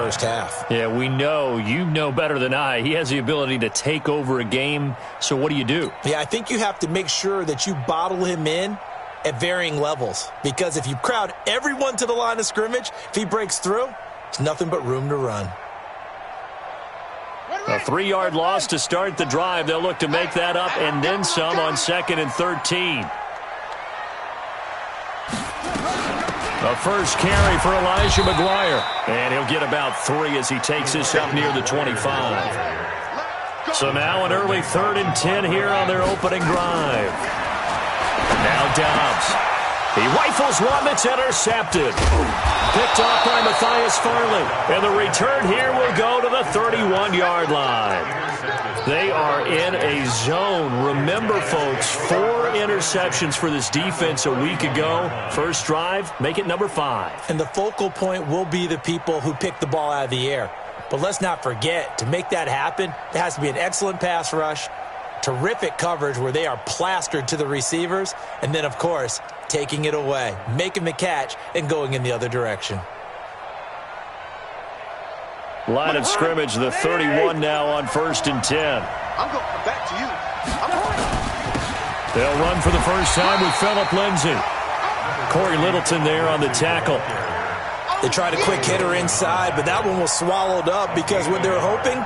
first half. Yeah, we know, you know better than I, he has the ability to take over a game. So what do? Yeah, I think you have to make sure that you bottle him in at varying levels. Because if you crowd everyone to the line of scrimmage, if he breaks through, there's nothing but room to run. A 3-yard loss to start the drive. They'll look to make that up and then some on 2nd and 13. A first carry for Elijah McGuire. And he'll get about 3 as he takes this up near the 25. So now an early 3rd and 10 here on their opening drive. Now Dobbs. He rifles one that's intercepted. Picked off by Matthias Farley. And the return here will go to the 31-yard line. They are in a zone. Remember, folks, 4 interceptions for this defense a week ago. First drive, make it number 5. And the focal point will be the people who pick the ball out of the air. But let's not forget, to make that happen, there has to be an excellent pass rush, terrific coverage where they are plastered to the receivers, and then, of course, taking it away, making the catch, and going in the other direction. Line of scrimmage, the 31 now on 1st and 10. I'm going back to you. They'll run for the first time with Phillip Lindsay. Corey Littleton there on the tackle. They tried a quick hitter inside, but that one was swallowed up because what they're hoping,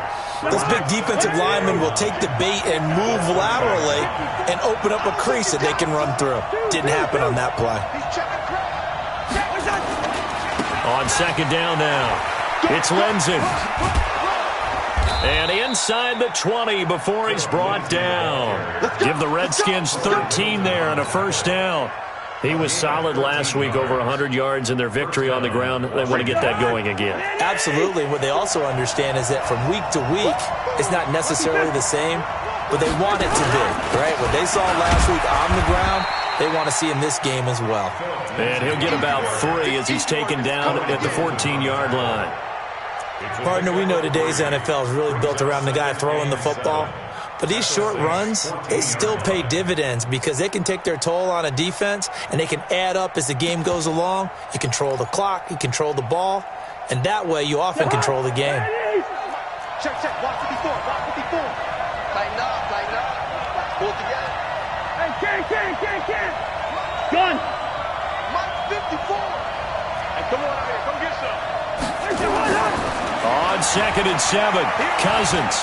those big defensive linemen will take the bait and move laterally and open up a crease that they can run through. Didn't happen on that play. On 2nd down now, it's Lindsay. And inside the 20 before he's brought down. Give the Redskins 13 there on a first down. He was solid last week, over 100 yards in their victory on the ground. They want to get that going again. Absolutely. What they also understand is that from week to week, it's not necessarily the same, but they want it to be, right? What they saw last week on the ground, they want to see in this game as well. And he'll get about 3 as he's taken down at the 14-yard line. Partner, we know today's NFL is really built around the guy throwing the football. But these short runs, they still pay dividends because they can take their toll on a defense and they can add up as the game goes along. You control the clock, you control the ball, and that way you often control the game. Check, watch 54, watch 54. Tighten up. Pull it together. Hey, Ken. Gun. Mike 54. Hey, come on out here, come get some. On 2nd and 7, Cousins.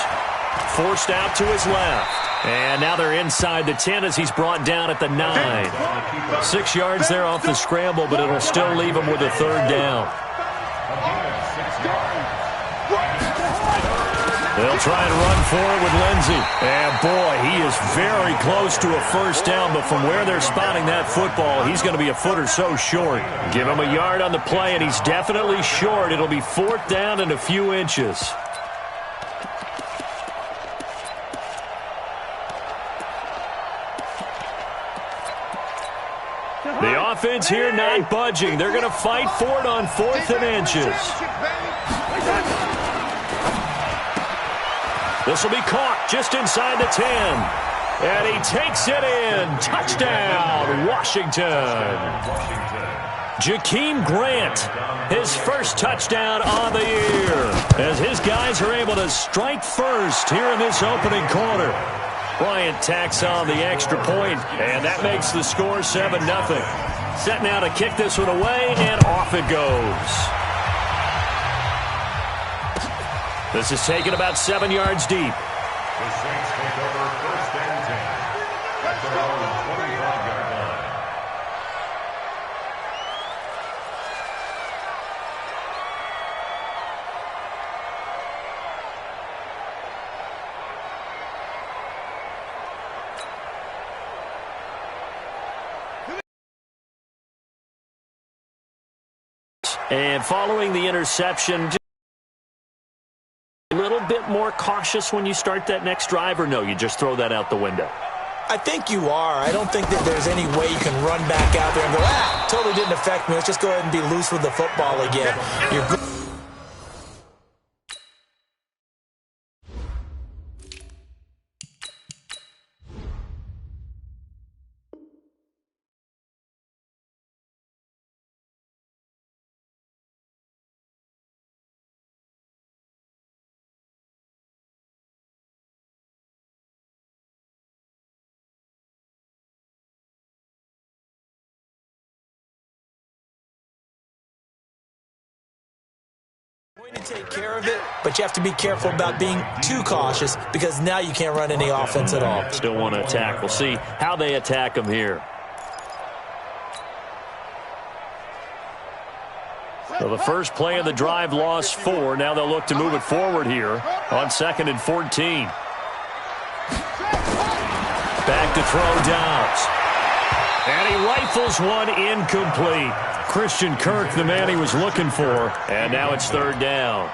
Forced out to his left. And now they're inside the 10 as he's brought down at the 9. 6 yards there off the scramble, but it'll still leave him with a 3rd down. They'll try and run for it with Lindsay. And, boy, he is very close to a first down, but from where they're spotting that football, he's going to be a foot or so short. Give him a yard on the play, and he's definitely short. It'll be 4th down and a few inches. The offense here not budging. They're going to fight for it on 4th and inches. This will be caught just inside the 10. And he takes it in. Touchdown, Washington. Jakeem Grant, his first touchdown on the year, as his guys are able to strike first here in this opening quarter. Bryant tacks on the extra point, and that makes the score 7-0. Set now to kick this one away, and off it goes. This is taken about 7 yards deep. The Saints take over 1st and 10 at their own 25-yard line. And following the interception, just a little bit more cautious when you start that next drive, or no, you just throw that out the window? I think you are. I don't think that there's any way you can run back out there and go, totally didn't affect me. Let's just go ahead and be loose with the football again. You're good. To take care of it, but you have to be careful about being too cautious because now you can't run any offense at all. Still want to attack. We'll see how they attack them here. So the first play of the drive lost 4. Now they'll look to move it forward here on 2nd and 14. Back to throw Downs. And he rifles one incomplete. Christian Kirk, the man he was looking for, and now it's 3rd down.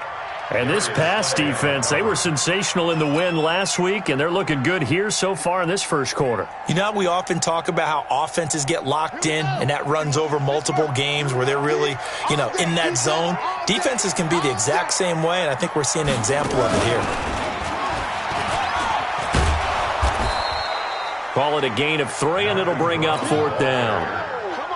And this pass defense, they were sensational in the win last week, and they're looking good here so far in this first quarter. You know, we often talk about how offenses get locked in, and that runs over multiple games where they're really, in that zone. Defenses can be the exact same way, and I think we're seeing an example of it here. Call it a gain of 3, and it'll bring up 4th down.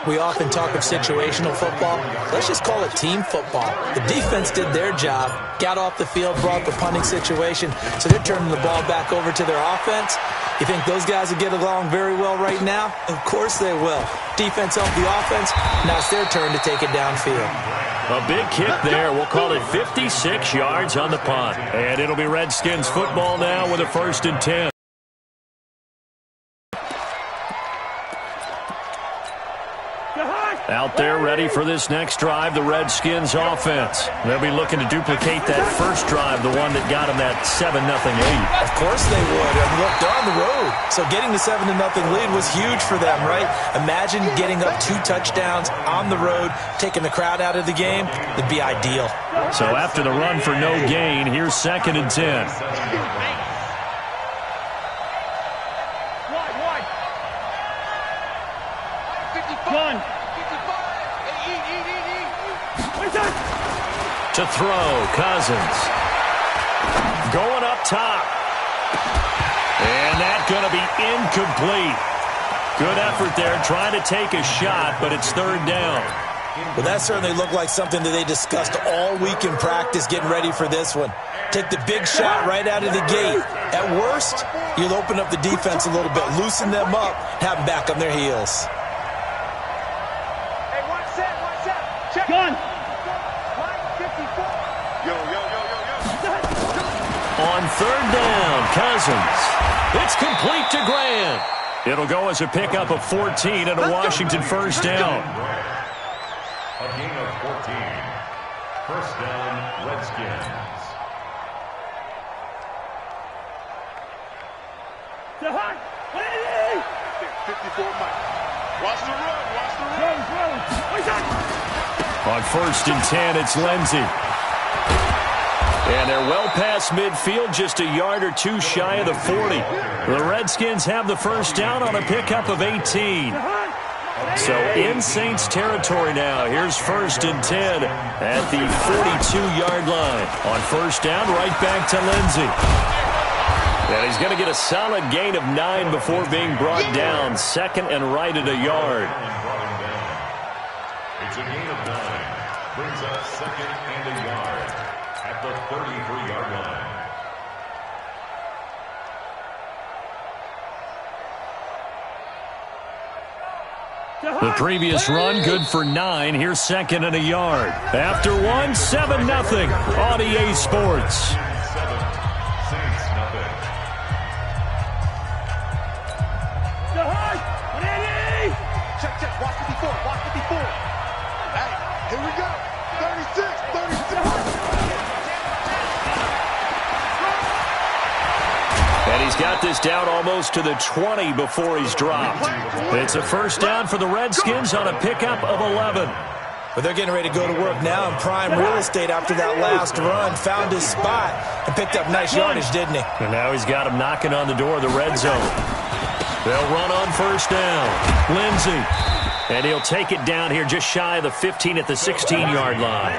We often talk of situational football. Let's just call it team football. The defense did their job, got off the field, brought the punting situation, so they're turning the ball back over to their offense. You think those guys will get along very well right now? Of course they will. Defense helped the offense. Now it's their turn to take it downfield. A big kick there. We'll call it 56 yards on the punt. And it'll be Redskins football now with a 1st and 10. Out there ready for this next drive, the Redskins offense. They'll be looking to duplicate that first drive, the one that got them that 7-0 lead. Of course they would. I mean, look, they're on the road. So getting the 7-0 lead was huge for them, right? Imagine getting up 2 touchdowns on the road, taking the crowd out of the game. It'd be ideal. So after the run for no gain, here's 2nd and 10. To throw, Cousins. Going up top. And that's going to be incomplete. Good effort there, trying to take a shot, but it's 3rd down. Well, that certainly looked like something that they discussed all week in practice, getting ready for this one. Take the big shot right out of the gate. At worst, you'll open up the defense a little bit, loosen them up, have them back on their heels. Hey, one set. Check. Gun. On 3rd down, Cousins. It's complete to Grant. It'll go as a pickup of 14 and a Washington 1st down. A gain of 14. 1st down, Redskins. The hot. 54 Mike. Watch the run. On 1st and 10, it's Lindsey. And they're well past midfield, just a yard or 2 shy of the 40. The Redskins have the 1st down on a pickup of 18. So in Saints territory now. Here's 1st and 10 at the 42-yard line. On 1st down, right back to Lindsey. And he's going to get a solid gain of 9 before being brought down. 2nd and right at a yard. It's a gain of 9. Brings up 2nd and a yard at the 33-yard line. The previous run, good for 9. Here's 2nd and a yard. After 1, 7-0 on EA Sports. Check. Watch 54. Hey, here we go. 36. And he's got this down almost to the 20 before he's dropped. It's a 1st down for the Redskins on a pickup of 11. But they're getting ready to go to work now in prime real estate after that last run. Found his spot and picked up nice yardage, didn't he? And now he's got him knocking on the door of the red zone. They'll run on 1st down. Lindsey. And he'll take it down here just shy of the 15 at the 16-yard line.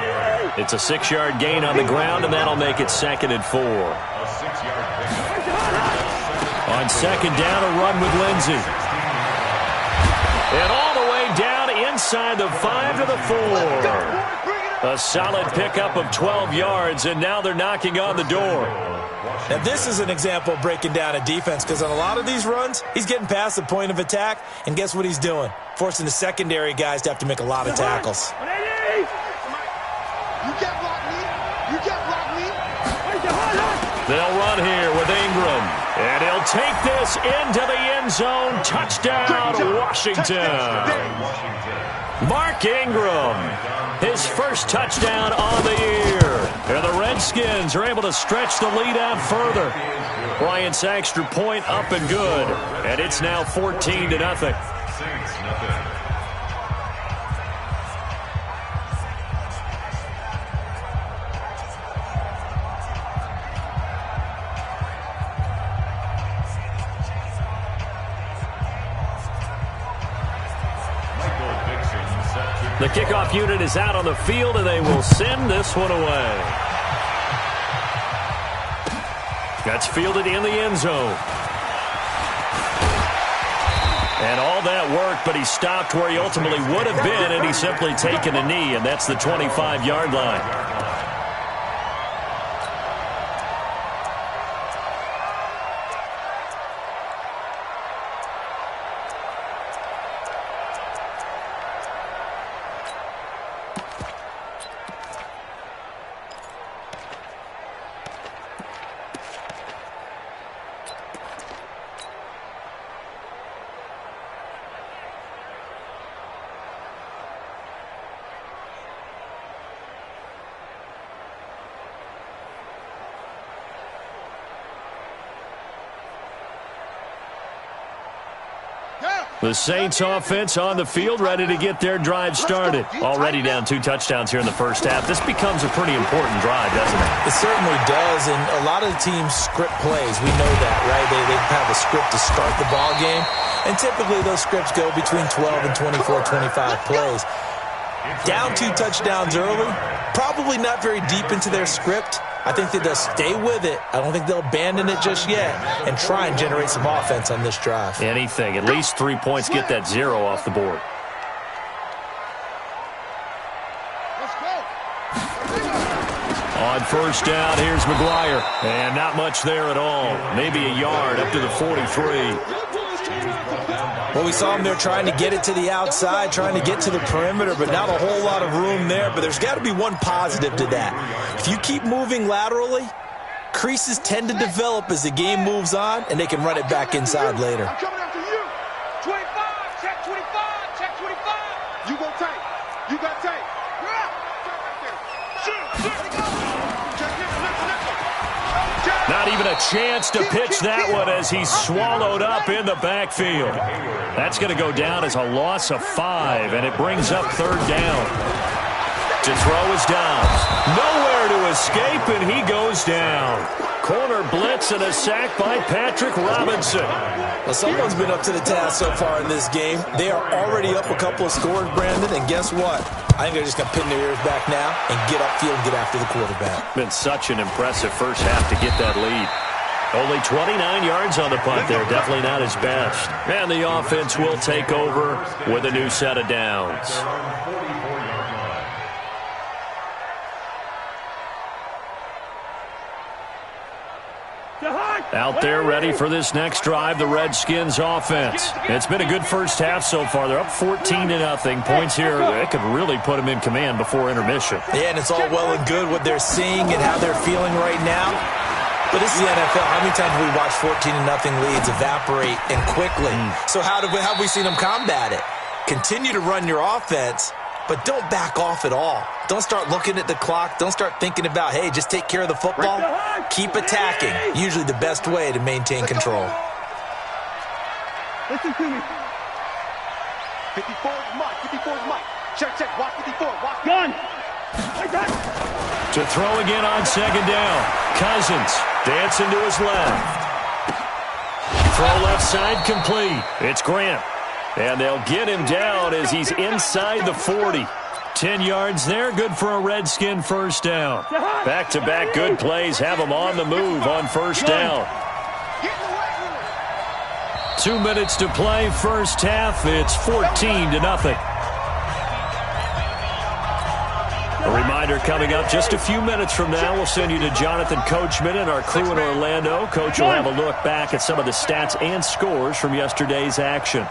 It's a 6-yard gain on the ground, and that'll make it 2nd and 4. On 2nd down, a run with Lindsey. And all the way down inside the 5 to the 4. A solid pickup of 12 yards, and now they're knocking on the door. Now, this is an example of breaking down a defense because on a lot of these runs, he's getting past the point of attack, and guess what he's doing? Forcing the secondary guys to have to make a lot of tackles. You get blocked, me. You They'll run here with Ingram. And he'll take this into the end zone. Touchdown, Washington. Mark Ingram, his first touchdown on the year. And the Redskins are able to stretch the lead out further. Bryant's extra point up and good. And it's now 14-0. The kickoff unit is out on the field, and they will send this one away. That's fielded in the end zone. And all that work, but he stopped where he ultimately would have been, and he's simply taken a knee, and that's the 25-yard line. The Saints offense on the field, ready to get their drive started. Already down 2 touchdowns here in the first half. This becomes a pretty important drive, doesn't it? It certainly does, and a lot of the teams script plays. We know that, right? They have a script to start the ball game, and typically those scripts go between 12 and 24, 25 plays. Down 2 touchdowns early, probably not very deep into their script. I think that they'll stay with it. I don't think they'll abandon it just yet and try and generate some offense on this drive. Anything. At least 3 points. Get that 0 off the board. On first down, here's McGuire. And not much there at all. Maybe a yard up to the 43. Well, we saw him there trying to get it to the outside, trying to get to the perimeter, but not a whole lot of room there. But there's got to be one positive to that. If you keep moving laterally, creases tend to develop as the game moves on, and they can run it back inside later. I'm coming after you. 25, check 25, check 25. You go tight. You got tight. Not even a chance to pitch that one as he's swallowed up in the backfield. That's going to go down as a loss of 5, and it brings up third down. To throw is Dobbs. Nowhere to escape, and he goes down. Corner blitz and a sack by Patrick Robinson. Well, someone's been up to the task so far in this game. They are already up a couple of scores, Brandon, and guess what? I think they're just going to pin their ears back now and get upfield and get after the quarterback. Been such an impressive first half to get that lead. Only 29 yards on the punt there. Definitely not his best. And the offense will take over with a new set of downs. Out there ready for this next drive, the Redskins offense. It's been a good first half so far. They're up 14-0. Points here, it could really put them in command before intermission. Yeah, and it's all well and good what they're seeing and how they're feeling right now. But this is the NFL. How many times have we watched 14-0 leads evaporate and quickly? So how have we seen them combat it? Continue to run your offense, but don't back off at all. Don't start looking at the clock. Don't start thinking about, hey, just take care of the football. Keep attacking. Usually the best way to maintain control. Listen to me. 54 is Mike. 54 is Mike. Check, check. Watch 54. Watch. Gun. To throw again on second down. Cousins dancing to his left. Throw left side complete. It's Grant. And they'll get him down as he's inside the 40. 10 yards there, good for a Redskin first down. Back-to-back good plays have him on the move on first down. 2 minutes to play first half. It's 14-0. A reminder coming up just a few minutes from now. We'll send you to Jonathan Coachman and our crew in Orlando. Coach will have a look back at some of the stats and scores from yesterday's action.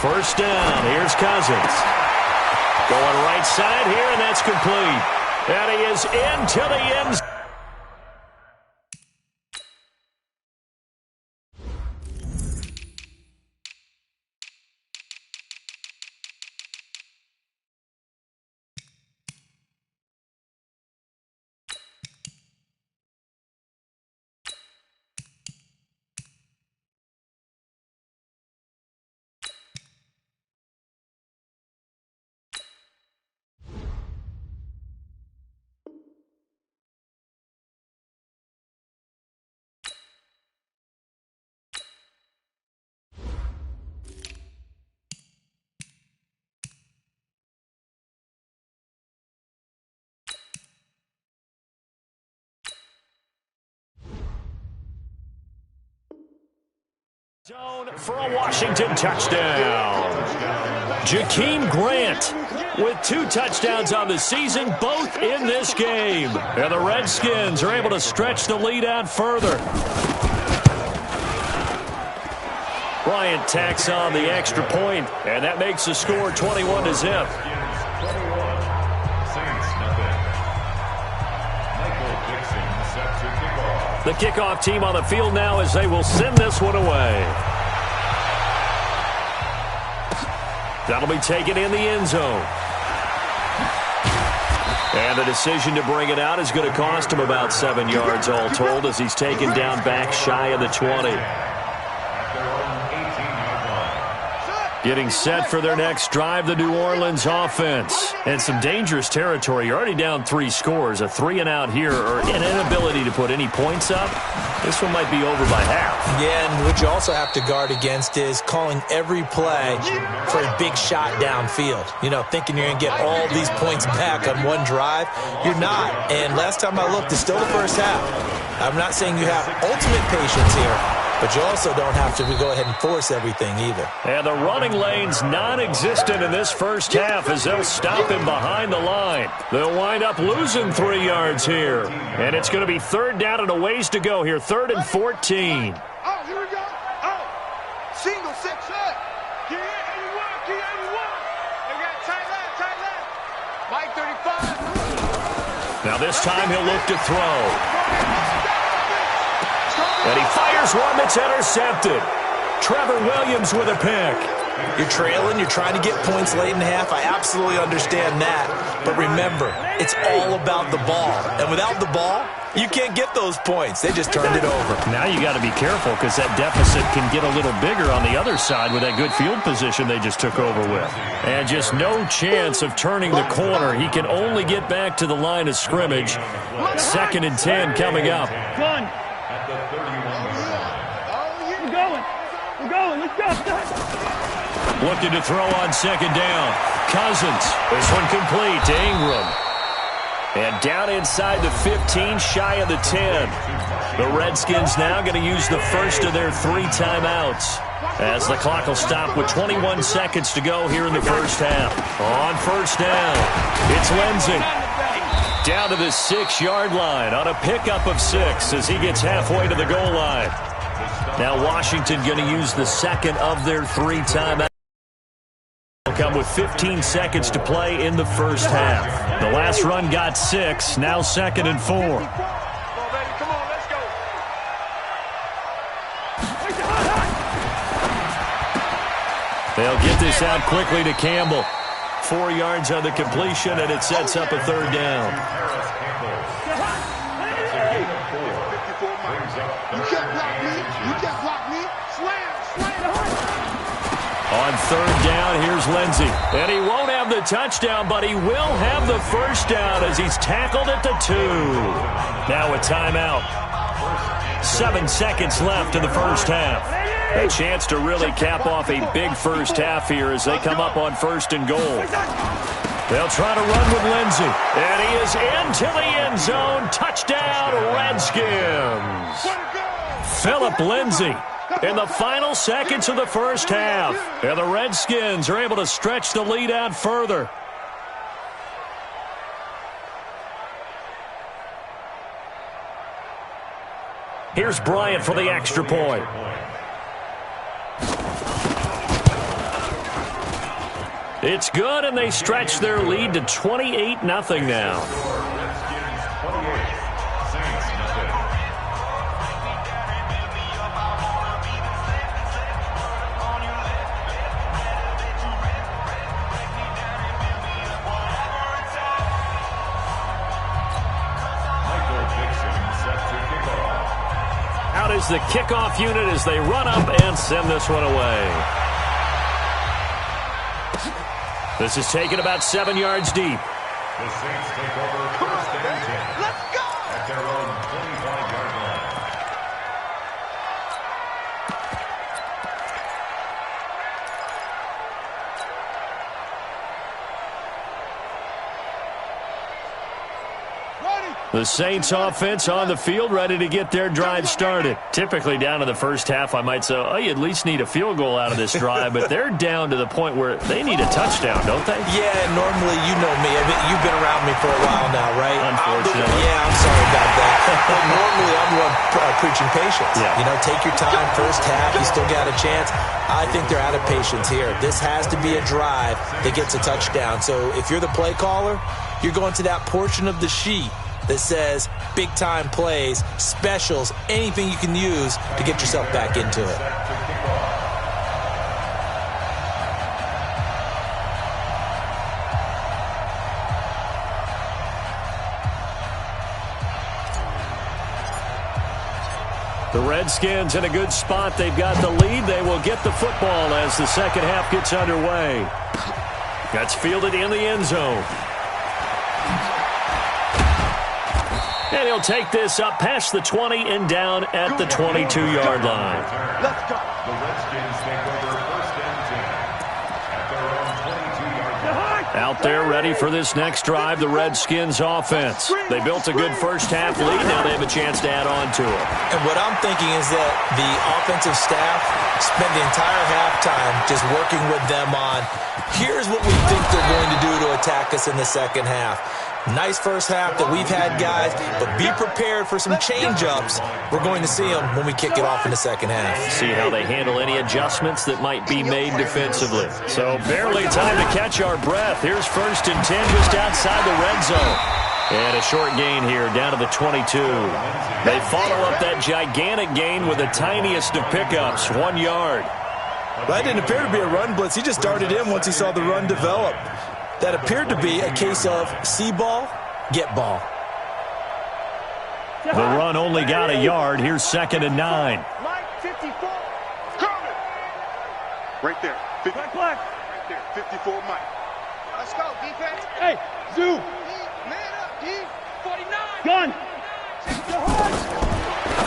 First down, here's Cousins. Going right side here, and that's complete. And he is into the end zone. Zone for a Washington touchdown. Jakeem Grant with 2 touchdowns on the season, both in this game. And the Redskins are able to stretch the lead out further. Bryant tacks on the extra point, and that makes the score 21-0. The kickoff team on the field now as they will send this one away. That'll be taken in the end zone. And the decision to bring it out is going to cost him about 7 yards all told as he's taken down back shy of the 20. Getting set for their next drive, the New Orleans offense. And some dangerous territory. You're already down 3 scores. A 3-and-out here or an inability to put any points up. This one might be over by half. Yeah, and what you also have to guard against is calling every play for a big shot downfield. You know, thinking you're going to get all these points back on one drive. You're not. And last time I looked, it's still the first half. I'm not saying you have ultimate patience here, but you also don't have to go ahead and force everything either. And the running lane's non-existent in this first half as they'll stop him behind the line. They'll wind up losing 3 yards here. And it's going to be 3rd down and a ways to go here. 3rd and 14. Oh, here we go. Oh, single 6. Key 81. They got tight left. Mike 35. Now this time he'll look to throw. And he fires one that's intercepted. Trevor Williams with a pick. You're trailing. You're trying to get points late in the half. I absolutely understand that. But remember, it's all about the ball. And without the ball, you can't get those points. They just turned it over. Now you got to be careful because that deficit can get a little bigger on the other side with that good field position they just took over with. And just no chance of turning the corner. He can only get back to the line of scrimmage. 2nd and 10 coming up. We're going. Let's go. Looking to throw on 2nd down. Cousins. This one complete to Ingram. And down inside the 15, shy of the 10. The Redskins now going to use the first of their 3 timeouts as the clock will stop with 21 seconds to go here in the first half. On 1st down, it's Lindsey. Down to the 6-yard line on a pickup of 6 as he gets halfway to the goal line. Now Washington going to use the 2nd of their 3 timeouts. They'll come with 15 seconds to play in the first half. The last run got 6, now 2nd and 4. Come on, let's go. They'll get this out quickly to Campbell. 4 yards on the completion, and it sets up a 3rd down. You can't block me. Slam. On 3rd down, here's Lindsey. And he won't have the touchdown, but he will have the first down as he's tackled at the 2. Now a timeout. 7 seconds left in the first half. A chance to really cap off a big first half here as they come up on 1st and goal. They'll try to run with Lindsey. And he is into the end zone. Touchdown, Redskins. Phillip Lindsey in the final seconds of the first half. And the Redskins are able to stretch the lead out further. Here's Bryant for the extra point. It's good, and they stretch their lead to 28-0 now. Out is the kickoff unit as they run up and send this one away. This is taken about 7 yards deep. The Saints take over 1st and 10. Let's go. At their own 25-yard line. The Saints offense on the field, ready to get their drive started. Typically down in the first half, I might say, oh, you at least need a field goal out of this drive, but they're down to the point where they need a touchdown, don't they? Yeah, normally, you know me. I mean, you've been around me for a while now, right? Unfortunately. I'm sorry about that. But normally, I'm the one preaching patience. Yeah. You know, take your time. First half, you still got a chance. I think they're out of patience here. This has to be a drive that gets a touchdown. So if you're the play caller, you're going to that portion of the sheet that says big-time plays, specials, anything you can use to get yourself back into it. The Redskins in a good spot. They've got the lead. They will get the football as the second half gets underway. That's fielded in the end zone. And he'll take this up past the 20 and down at the 22-yard line. Let's go. The Redskins take over first and 10 at their own 22-yard line. Out there ready for this next drive, the Redskins offense. They built a good first half lead. Now they have a chance to add on to it. And what I'm thinking is that the offensive staff spent the entire halftime just working with them on, here's what we think they're going to do to attack us in the second half. Nice first half that we've had, guys, but be prepared for some change-ups. We're going to see them when we kick it off in the second half. See how they handle any adjustments that might be made defensively. So barely time to catch our breath. Here's first and 10 just outside the red zone. And a short gain here down to the 22. They follow up that gigantic gain with the tiniest of pickups, 1 yard. That didn't appear to be a run blitz. He just darted in once he saw the run develop. That appeared to be a case of see ball, get ball. The run only got a yard. Here's second and 9. Mike 54. Coming. Right there. Black. Right there. 54 Mike. Let's go, defense. Hey, Zoo. Man up, D. 49. Gun.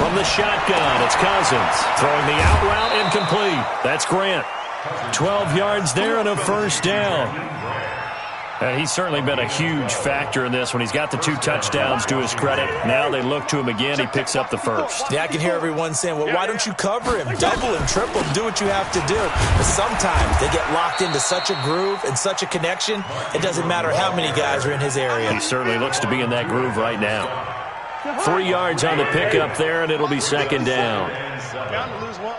From the shotgun, it's Cousins. Throwing the out route incomplete. That's Grant. 12 yards there and a first down. And he's certainly been a huge factor in this when he's got the 2 touchdowns to his credit. Now they look to him again. He picks up the first. Yeah, I can hear everyone saying, well, why don't you cover him? Double him, triple him, do what you have to do. But sometimes they get locked into such a groove and such a connection, it doesn't matter how many guys are in his area. He certainly looks to be in that groove right now. 3 yards on the pickup there, and it'll be second down. Down to lose one.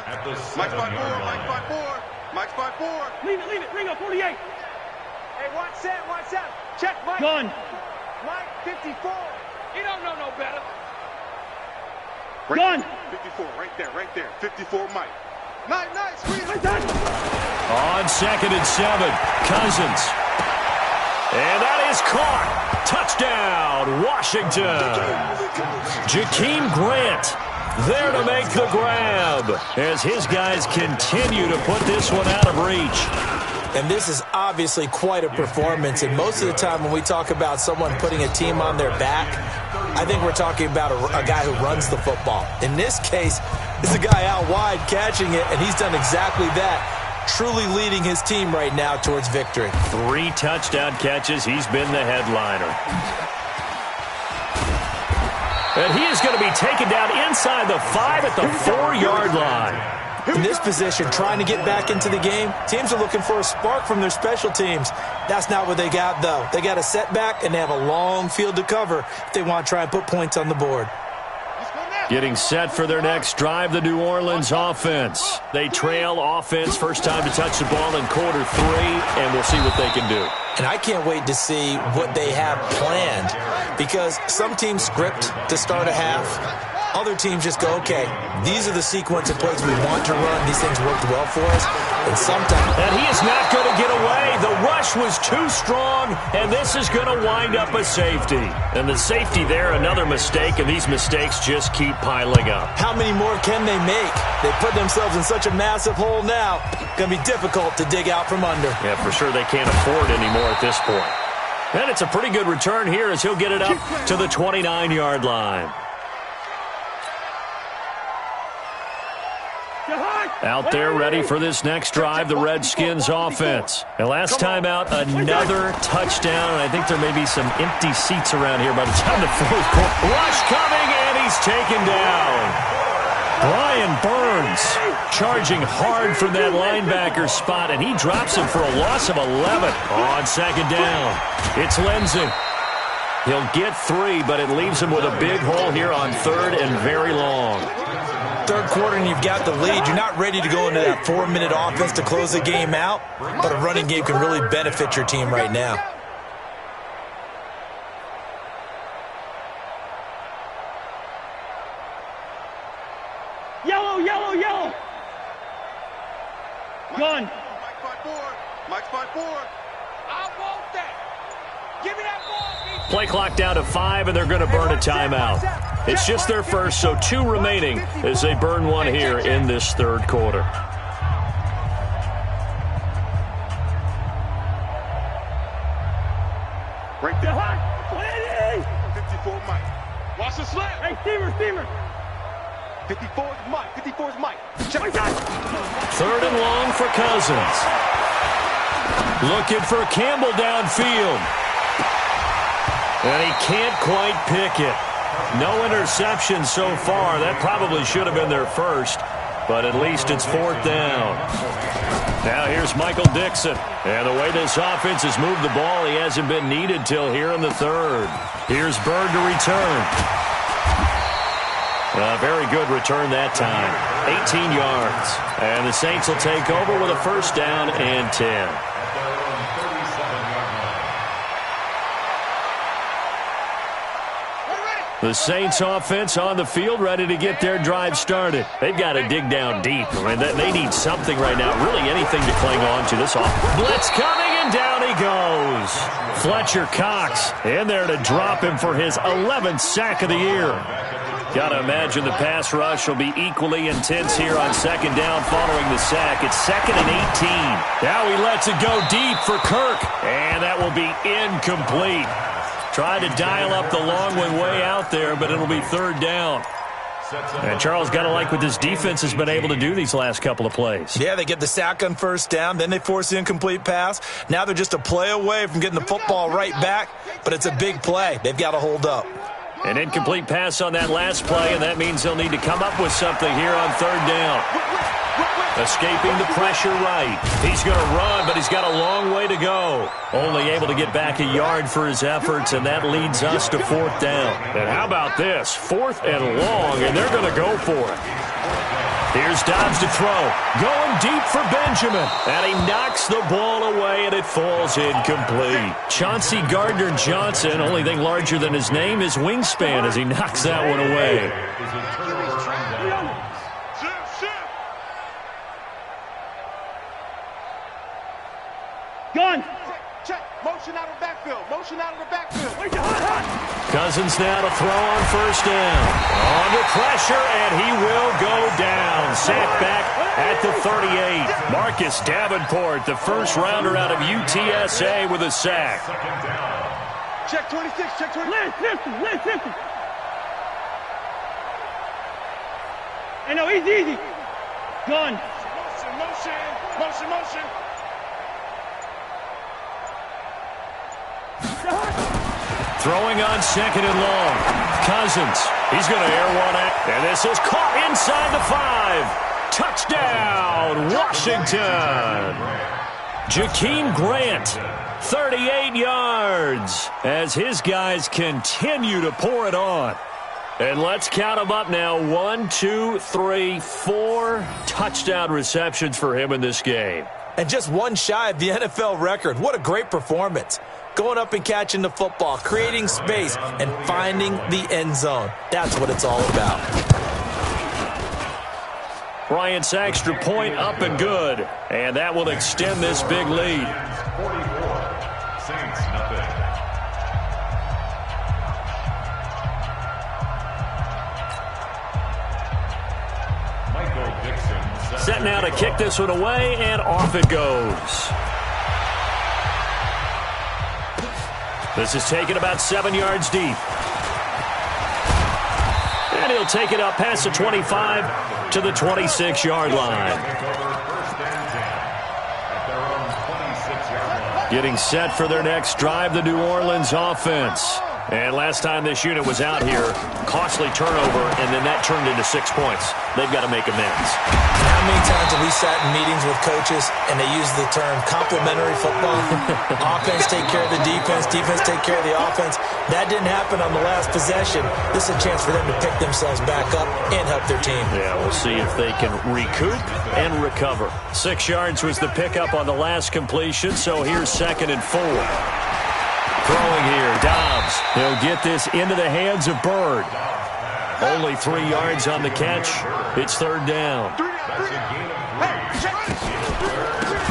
Mike's by 4. Mike's by 4. Mike's by 4. Leave it. Ring up 48. Hey, watch that. Check, Mike. Gun. Mike, 54. He don't know no better. Gun. 54, right there. 54, Mike. Nice, squeeze. On second and 7, Cousins. And that is caught. Touchdown, Washington. Jakeem Grant there to make the grab as his guys continue to put this one out of reach. And this is obviously quite a performance. And most of the time when we talk about someone putting a team on their back, I think we're talking about a guy who runs the football. In this case, it's a guy out wide catching it, and he's done exactly that, truly leading his team right now towards victory. 3 touchdown catches. He's been the headliner. And he is going to be taken down inside the 5 at the 4-yard line. In this position, trying to get back into the game, teams are looking for a spark from their special teams. That's not what they got, though. They got a setback, and they have a long field to cover if they want to try and put points on the board. Getting set for their next drive, the New Orleans offense. They trail offense, first time to touch the ball in quarter 3, and we'll see what they can do. And I can't wait to see what they have planned, because some teams script to start a half. Other teams just go, okay, these are the sequence of plays we want to run. These things worked well for us. And sometimes... And he is not going to get away. The rush was too strong, and this is going to wind up a safety. And the safety there, another mistake, and these mistakes just keep piling up. How many more can they make? They put themselves in such a massive hole now. Going to be difficult to dig out from under. Yeah, for sure they can't afford anymore at this point. And it's a pretty good return here as he'll get it up to the 29-yard line. out there ready for this next drive, the Redskins offense. And last time out, another touchdown, and I think there may be some empty seats around here by the time the fourth quarter. Rush coming, and he's taken down. Brian Burns charging hard from that linebacker spot, and he drops him for a loss of 11 on second down. It's Lindsey. He'll get 3, but it leaves him with a big hole here on third and very long. Third quarter and you've got the lead. You're not ready to go into that 4-minute offense to close the game out, but a running game can really benefit your team right now. Yellow, yellow, yellow. Gun. Mike's by 4. Mike's by 4. I want that. Give me that ball. Play clock down to 5, and they're going to burn a timeout. It's just their first, so 2 remaining as they burn one here in this third quarter. Right there. 54 Mike. Watch the slip. Hey, steamer. 54 is Mike. 54 is Mike. Check. Third and long for Cousins. Looking for Campbell downfield. And he can't quite pick it. No interception so far. That probably should have been their first, but at least it's fourth down. Now here's Michael Dixon. And the way this offense has moved the ball, he hasn't been needed till here in the third. Here's Bird to return. A very good return that time. 18 yards. And the Saints will take over with a first down and 10. The Saints offense on the field ready to get their drive started. They've got to dig down deep. I mean, they need something right now, really anything to cling on to. This offense. Blitz coming, and down he goes. Fletcher Cox in there to drop him for his 11th sack of the year. Got to imagine the pass rush will be equally intense here on second down following the sack. It's 2nd and 18. Now he lets it go deep for Kirk, and that will be incomplete. Tried to dial up the long one way out there, but it'll be third down. And Charles, got to like what this defense has been able to do these last couple of plays. Yeah, they get the sack on first down, then they force the incomplete pass. Now they're just a play away from getting the football right back, but it's a big play. They've got to hold up. An incomplete pass on that last play, and that means they'll need to come up with something here on third down. Escaping the pressure right. He's going to run, but he's got a long way to go. Only able to get back a yard for his efforts, and that leads us to fourth down. And how about this? 4th and long, and they're going to go for it. Here's Dobbs to throw. Going deep for Benjamin. And he knocks the ball away, and it falls incomplete. Chauncey Gardner-Johnson, only thing larger than his name is wingspan as he knocks that one away. Gun. Check. Motion out of the backfield. Motion out of the backfield. Cousins now to throw on first down. Under pressure, and he will go down. Sacked back at the 38. Marcus Davenport, the first rounder out of UTSA with a sack. Check 26. Check 26. Lynn 50. I know, easy. Gun. Motion. Throwing on second and long. Cousins. He's going to air one out. And this is caught inside the 5. Touchdown, Washington. Jakeem Grant, 38 yards, as his guys continue to pour it on. And let's count them up now. 1, 2, 3, 4 touchdown receptions for him in this game. And just one shy of the NFL record. What a great performance. Going up and catching the football, creating space, and finding the end zone. That's what it's all about. Bryant's extra point up and good. And that will extend this big lead. 44. Saints, nothing. Michael Dixon. Set now to kick this one away, and off it goes. This is taken about 7 yards deep. And he'll take it up past the 25 to the 26-yard line. Getting set for their next drive, the New Orleans offense. And last time this unit was out here, costly turnover, and then that turned into 6 points. They've got to make amends. How many times have we sat in meetings with coaches and they use the term complementary football? Offense take care of the defense, defense take care of the offense. That didn't happen on the last possession. This is a chance for them to pick themselves back up and help their team. Yeah, we'll see if they can recoup and recover. 6 yards was the pickup on the last completion, so here's 2nd and 4. Throwing here, Dobbs. He'll get this into the hands of Bird. Only 3 yards on the catch. It's 3rd down.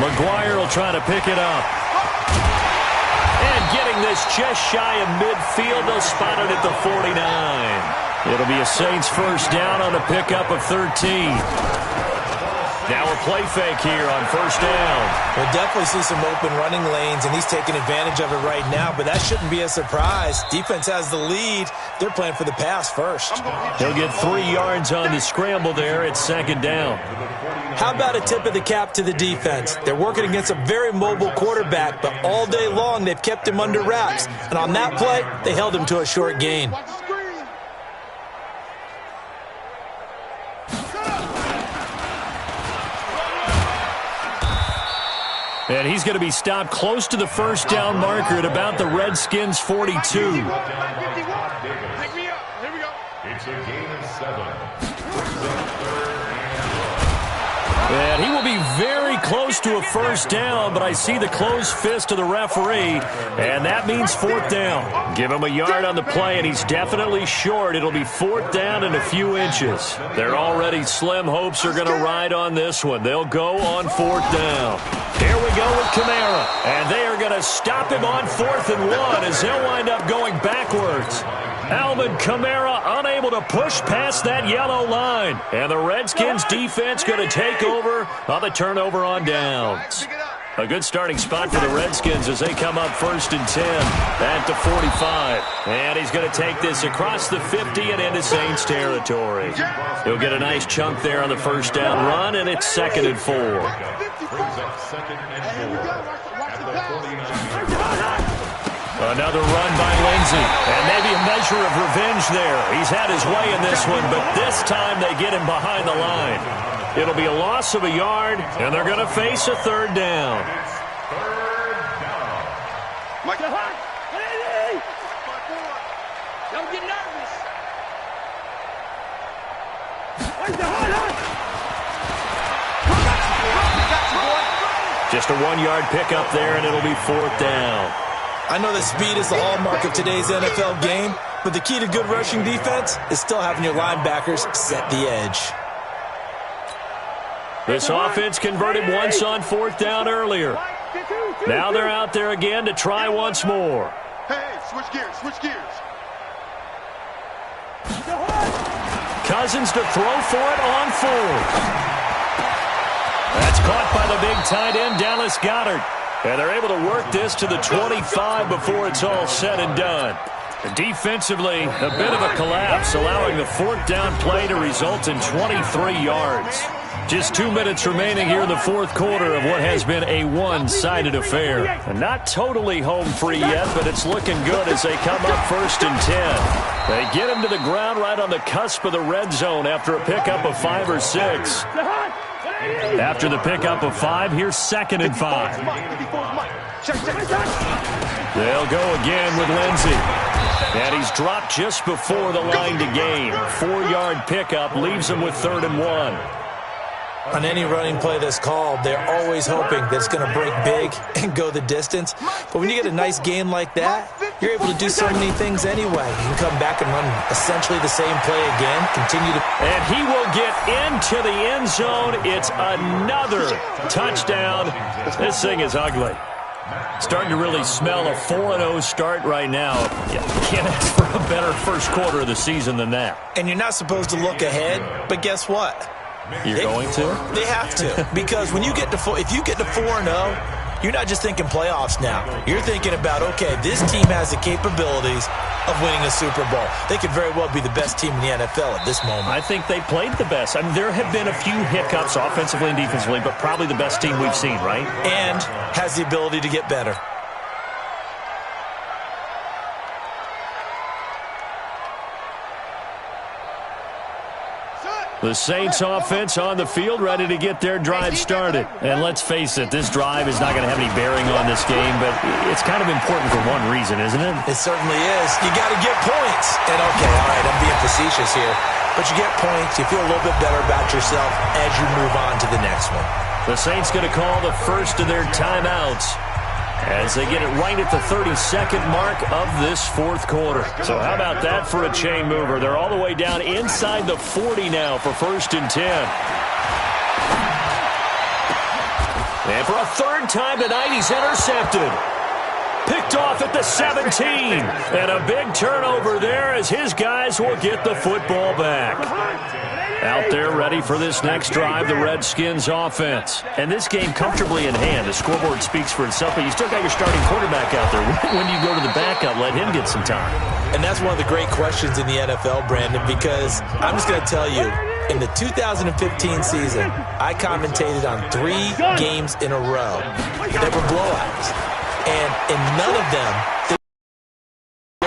McGuire will try to pick it up. And getting this just shy of midfield, they'll spot it at the 49. It'll be a Saints first down on a pickup of 13. Now a play fake here on 1st down. We'll definitely see some open running lanes, and he's taking advantage of it right now, but that shouldn't be a surprise. Defense has the lead. They're playing for the pass first. He'll get 3 yards on the scramble there at 2nd down. How about a tip of the cap to the defense? They're working against a very mobile quarterback, but all day long they've kept him under wraps. And on that play, they held him to a short gain. And he's going to be stopped close to the 1st down marker at about the Redskins' 42. It's a gain of 7. And he will be very close to a 1st down, but I see the closed fist of the referee, and that means 4th down. Give him a yard on the play, and he's definitely short. It'll be 4th down and a few inches. Their already slim hopes are going to ride on this one. They'll go on 4th down. Here we go with Kamara, and they are going to stop him on 4th and 1 as they'll wind up going backwards. Alvin Kamara unable to push past that yellow line. And the Redskins defense going to take over on the turnover on downs. A good starting spot for the Redskins as they come up 1st and 10 at the 45. And he's going to take this across the 50 and into Saints territory. He'll get a nice chunk there on the 1st down run, and it's 2nd and 4. Brings up 2nd and 4 at the 49. Another run by Lindsey, and maybe a measure of revenge there. He's had his way in this one, but this time they get him behind the line. It'll be a loss of a yard, and they're going to face a 3rd down. It's 3rd down. Don't get nervous. Just a 1-yard pickup there, and it'll be 4th down. I know that speed is the hallmark of today's NFL game, but the key to good rushing defense is still having your linebackers set the edge. This offense converted once on 4th down earlier. Now they're out there again to try once more. Hey, switch gears, switch gears. Cousins to throw for it on 4th. That's caught by the big tight end, Dallas Goedert. And they're able to work this to the 25 before it's all said and done. Defensively, a bit of a collapse, allowing the 4th down play to result in 23 yards. Just 2 minutes remaining here in the 4th quarter of what has been a one-sided affair. And not totally home free yet, but it's looking good as they come up 1st and 10. They get him to the ground right on the cusp of the red zone after a pickup of 5 or 6. After the pickup of 5, here's 2nd and 5. They'll go again with Lindsey. And he's dropped just before the line to gain. 4-yard pickup leaves him with 3rd and 1. On any running play that's called, they're always hoping that it's going to break big and go the distance. But when you get a nice gain like that, you're able to do so many things anyway. You can come back and run essentially the same play again, continue to... And he will get into the end zone. It's another touchdown. This thing is ugly. Starting to really smell a 4-0 start right now. You can't ask for a better first quarter of the season than that. And you're not supposed to look ahead, but guess what? You're going to? They have to, because when you get to if you get to 4-0, you're not just thinking playoffs now. You're thinking about, okay, this team has the capabilities of winning a Super Bowl. They could very well be the best team in the NFL at this moment. I think they played the best. I mean, there have been a few hiccups offensively and defensively, but probably the best team we've seen, right? And has the ability to get better. The Saints offense on the field, ready to get their drive started. And let's face it, this drive is not going to have any bearing on this game, but it's kind of important for one reason, isn't it? It certainly is. You got to get points. And okay, all right, I'm being facetious here. But you get points, you feel a little bit better about yourself as you move on to the next one. The Saints going to call the first of their timeouts as they get it right at the 32nd mark of this fourth quarter. So how about that for a chain mover? They're all the way down inside the 40 now for 1st and 10. And for a third time tonight, he's intercepted. Picked off at the 17. And a big turnover there as his guys will get the football back. Out there ready for this next drive, the Redskins offense. And this game comfortably in hand. The scoreboard speaks for itself, but you still got your starting quarterback out there. When do you go to the backup? Let him get some time. And that's one of the great questions in the NFL, Brandon, because I'm just going to tell you, in the 2015 season, I commentated on 3 games in a row that were blowouts. And in none of them did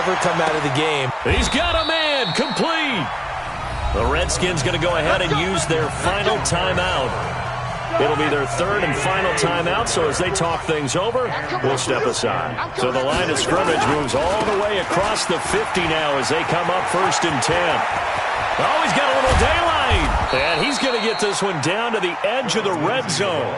ever come out of the game. He's got a man complete. The Redskins going to go ahead and use their final timeout. It'll be their third and final timeout, so as they talk things over, we'll step aside. So the line of scrimmage moves all the way across the 50 now as they come up 1st and 10. Oh, he's got a little daylight. And he's going to get this one down to the edge of the red zone.